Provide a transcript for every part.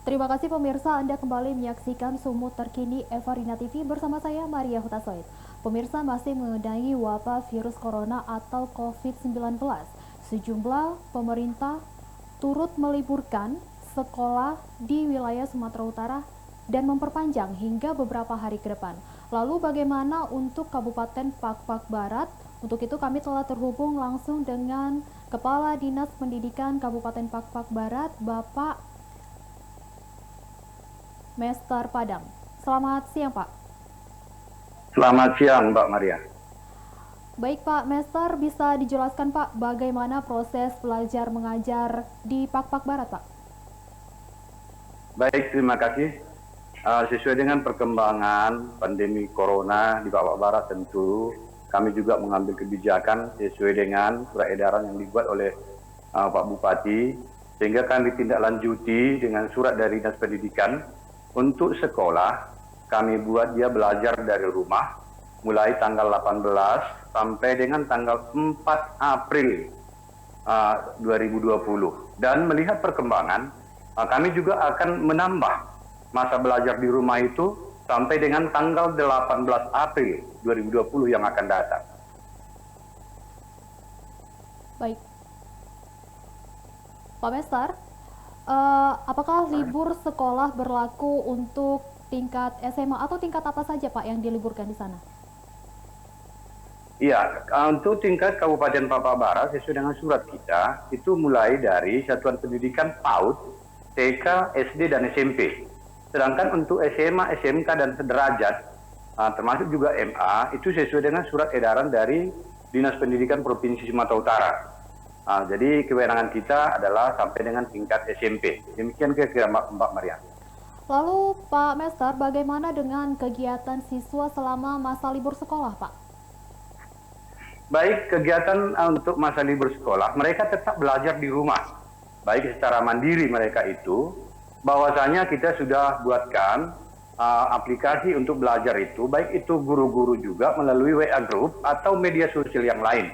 Terima kasih pemirsa, Anda kembali menyaksikan Sumut Terkini Evarina TV bersama saya Maria Hutasoid. Pemirsa masih mengenai wabah virus corona atau COVID-19. Sejumlah pemerintah turut meliburkan sekolah di wilayah Sumatera Utara dan memperpanjang hingga beberapa hari ke depan. Lalu bagaimana untuk Kabupaten Pakpak Barat? Untuk itu kami telah terhubung langsung dengan Kepala Dinas Pendidikan Kabupaten Pakpak Barat, Bapak Mester Padang. Selamat siang, Pak. Selamat siang, Mbak Maria. Baik, Pak Mester, bisa dijelaskan, Pak, bagaimana proses belajar mengajar di Pakpak Barat, Pak? Baik, terima kasih. Sesuai dengan perkembangan pandemi Corona di Papua Barat, tentu kami juga mengambil kebijakan sesuai dengan surat edaran yang dibuat oleh Pak Bupati, sehingga kami tindak lanjuti dengan surat dari Dinas Pendidikan untuk sekolah. Kami buat dia belajar dari rumah mulai tanggal 18 sampai dengan tanggal 4 April 2020. Dan melihat perkembangan, kami juga akan menambah masa belajar di rumah itu sampai dengan tanggal 18 April 2020 yang akan datang. Baik. Pak Mester, apakah libur sekolah berlaku untuk tingkat SMA atau tingkat apa saja, Pak, yang diliburkan di sana? Iya, untuk tingkat Kabupaten Papua Barat sesuai dengan surat kita, itu mulai dari Satuan Pendidikan PAUD, TK, SD, dan SMP. Sedangkan untuk SMA, SMK, dan sederajat, termasuk juga MA, itu sesuai dengan surat edaran dari Dinas Pendidikan Provinsi Sumatera Utara. Jadi kewenangan kita adalah sampai dengan tingkat SMP. Demikian kira-kira Mbak Maria. Lalu, Pak Mester, bagaimana dengan kegiatan siswa selama masa libur sekolah, Pak? Baik, kegiatan untuk masa libur sekolah, mereka tetap belajar di rumah. Baik secara mandiri mereka itu, bahwasanya kita sudah buatkan aplikasi untuk belajar itu, baik itu guru-guru juga melalui WA Group atau media sosial yang lain.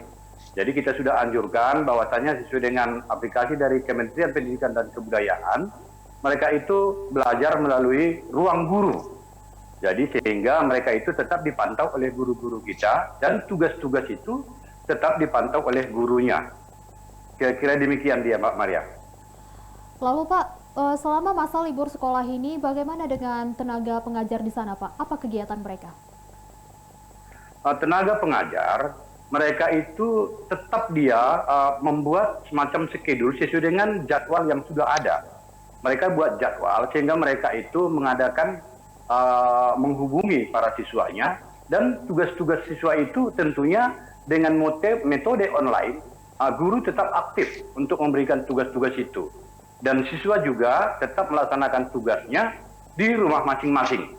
Jadi kita sudah anjurkan bahwasanya sesuai dengan aplikasi dari Kementerian Pendidikan dan Kebudayaan, mereka itu belajar melalui ruang guru. Jadi sehingga mereka itu tetap dipantau oleh guru-guru kita dan tugas-tugas itu tetap dipantau oleh gurunya. Kira-kira demikian dia, Mbak Maria. Lalu, Pak, selama masa libur sekolah ini, bagaimana dengan tenaga pengajar di sana, Pak? Apa kegiatan mereka? Tenaga pengajar, mereka itu tetap dia membuat semacam skedul sesuai dengan jadwal yang sudah ada. Mereka buat jadwal sehingga mereka itu mengadakan menghubungi para siswanya, dan tugas-tugas siswa itu tentunya dengan metode online, guru tetap aktif untuk memberikan tugas-tugas itu. Dan siswa juga tetap melaksanakan tugasnya di rumah masing-masing.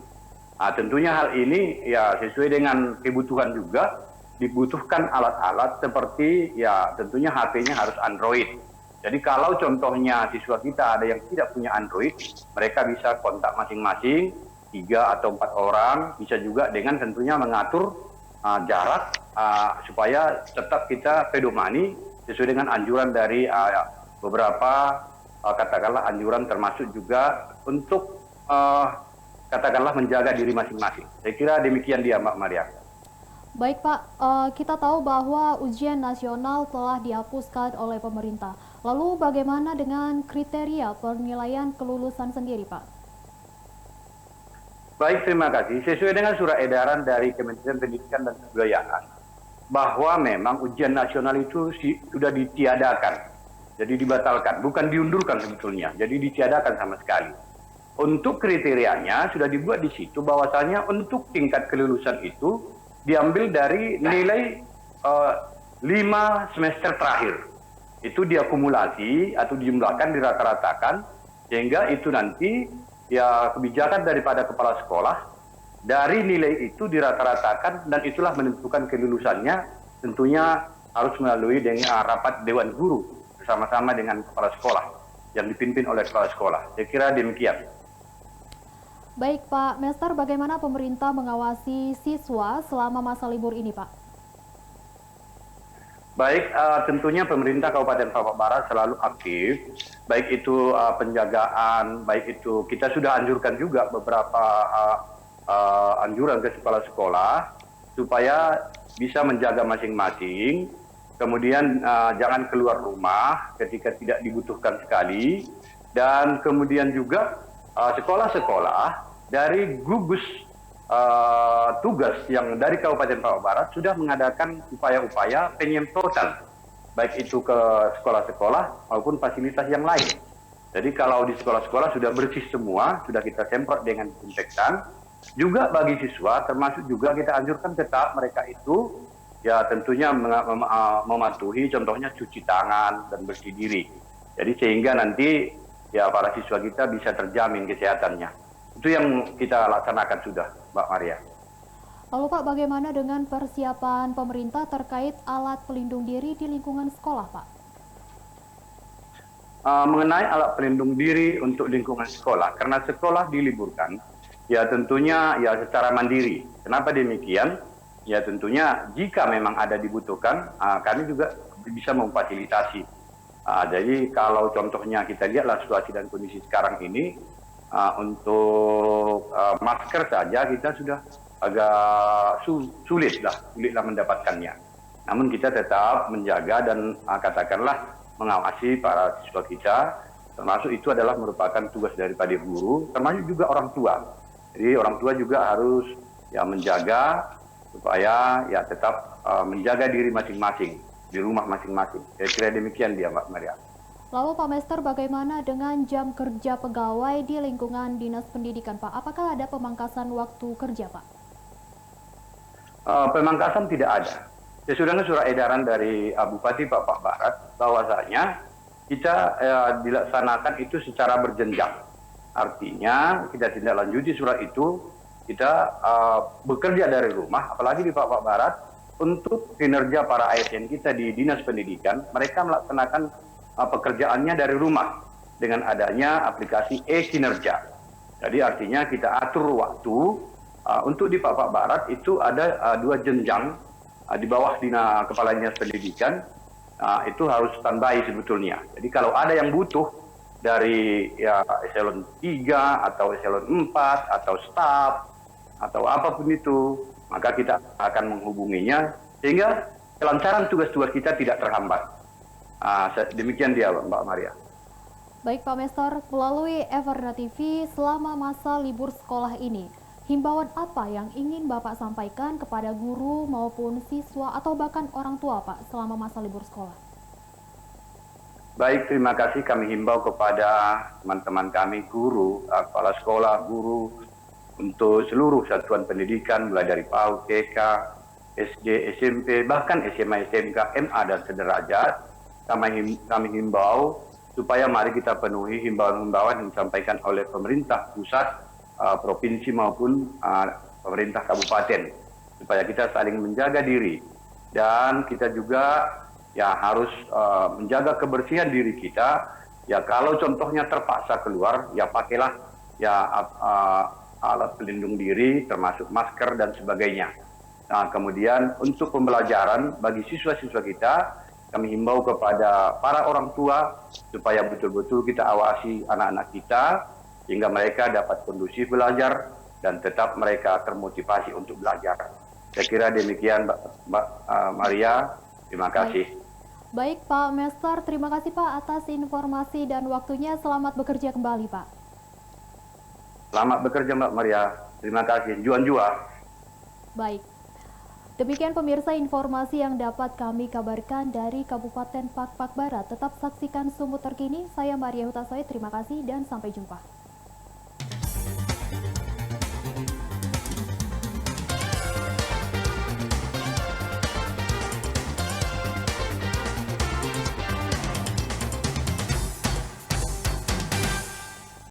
Tentunya hal ini ya sesuai dengan kebutuhan juga, dibutuhkan alat-alat seperti ya tentunya HP-nya harus Android. Jadi kalau contohnya siswa kita ada yang tidak punya Android, mereka bisa kontak masing-masing, 3 atau 4 orang, bisa juga dengan tentunya mengatur jarak supaya tetap kita pedomani sesuai dengan anjuran dari beberapa katakanlah anjuran, termasuk juga untuk katakanlah menjaga diri masing-masing. Saya kira demikian dia, Mbak Maria. Baik, Pak, kita tahu bahwa ujian nasional telah dihapuskan oleh pemerintah. Lalu bagaimana dengan kriteria penilaian kelulusan sendiri, Pak? Baik, terima kasih. Sesuai dengan surat edaran dari Kementerian Pendidikan dan Kebudayaan, bahwa memang ujian nasional itu sudah ditiadakan, jadi dibatalkan, bukan diundurkan sebetulnya, jadi ditiadakan sama sekali. Untuk kriterianya sudah dibuat di situ bahwasanya untuk tingkat kelulusan itu diambil dari nilai 5 semester terakhir. Itu diakumulasi atau dijumlahkan, dirata-ratakan, sehingga itu nanti ya kebijakan daripada kepala sekolah dari nilai itu dirata-ratakan, dan itulah menentukan kelulusannya. Tentunya harus melalui dengan rapat Dewan Guru bersama-sama dengan kepala sekolah yang dipimpin oleh kepala sekolah. Saya kira demikian. Baik, Pak Mester, bagaimana pemerintah mengawasi siswa selama masa libur ini, Pak? Baik, tentunya pemerintah Kabupaten Papua Barat selalu aktif, baik itu penjagaan, baik itu kita sudah anjurkan juga beberapa anjuran ke sekolah-sekolah supaya bisa menjaga masing-masing, kemudian jangan keluar rumah ketika tidak dibutuhkan sekali, dan kemudian juga sekolah-sekolah dari gugus tugas yang dari Kabupaten Papua Barat sudah mengadakan upaya-upaya penyemprotan, baik itu ke sekolah-sekolah maupun fasilitas yang lain. Jadi kalau di sekolah-sekolah sudah bersih semua, sudah kita semprot dengan disinfektan. Juga bagi siswa, termasuk juga kita anjurkan tetap mereka itu ya tentunya mematuhi contohnya cuci tangan dan bersih diri. Jadi sehingga nanti ya para siswa kita bisa terjamin kesehatannya. Itu yang kita laksanakan sudah, Mbak Maria. Lalu Pak, bagaimana dengan persiapan pemerintah terkait alat pelindung diri di lingkungan sekolah, Pak? Mengenai alat pelindung diri untuk lingkungan sekolah, karena sekolah diliburkan, ya tentunya ya secara mandiri. Kenapa demikian? Ya tentunya jika memang ada dibutuhkan, kami juga bisa memfasilitasi. Jadi kalau contohnya kita lihatlah situasi dan kondisi sekarang ini, untuk masker saja kita sudah agak sulitlah mendapatkannya. Namun kita tetap menjaga dan katakanlah mengawasi para siswa kita, termasuk itu adalah merupakan tugas daripada guru, termasuk juga orang tua. Jadi orang tua juga harus ya menjaga supaya ya tetap menjaga diri masing-masing di rumah masing-masing. Saya kira demikian dia, Mbak Maria. Lalu Pak Mester, bagaimana dengan jam kerja pegawai di lingkungan Dinas Pendidikan, Pak? Apakah ada pemangkasan waktu kerja, Pak? Pemangkasan tidak ada. Sesudah surat edaran dari Bupati Papua Barat bahwasanya kita dilaksanakan itu secara berjenjang. Artinya kita tindak lanjuti surat itu, kita bekerja dari rumah, apalagi di Papua Barat, untuk kinerja para ASN kita di Dinas Pendidikan, mereka melaksanakan pekerjaannya dari rumah dengan adanya aplikasi e-kinerja. Jadi artinya kita atur waktu untuk di Papua Barat itu ada 2 jenjang di bawah Kepala Dinas Pendidikan, itu harus standby sebetulnya. Jadi kalau ada yang butuh dari ya eselon 3 atau eselon 4 atau staf atau apapun itu, maka kita akan menghubunginya sehingga kelancaran tugas-tugas kita tidak terhambat. Demikian dia, Mbak Maria. Baik Pak Mester, melalui Everna TV selama masa libur sekolah ini, himbauan apa yang ingin Bapak sampaikan kepada guru maupun siswa atau bahkan orang tua, Pak, selama masa libur sekolah? Baik, terima kasih. Kami himbau kepada teman-teman kami, guru, kepala sekolah, guru, untuk seluruh satuan pendidikan, mulai dari PAUD, TK, SD, SMP, bahkan SMA, SMK, MA, dan sederajat. Kami himbau supaya mari kita penuhi himbauan-himbauan yang disampaikan oleh pemerintah pusat, provinsi maupun pemerintah kabupaten, supaya kita saling menjaga diri, dan kita juga ya harus menjaga kebersihan diri kita. Ya kalau contohnya terpaksa keluar, ya pakailah ya alat pelindung diri termasuk masker dan sebagainya. Nah, kemudian untuk pembelajaran bagi siswa-siswa kita, kami himbau kepada para orang tua supaya betul-betul kita awasi anak-anak kita sehingga mereka dapat kondusif belajar dan tetap mereka termotivasi untuk belajar. Saya kira demikian, Mbak Maria. Terima kasih. Baik Pak Mester, terima kasih Pak atas informasi dan waktunya. Selamat bekerja kembali, Pak. Selamat bekerja, Mbak Maria. Terima kasih. Juan-juan. Baik. Demikian pemirsa informasi yang dapat kami kabarkan dari Kabupaten Papua Barat. Tetap saksikan Sumut Terkini. Saya Maria Hutasoy, terima kasih dan sampai jumpa.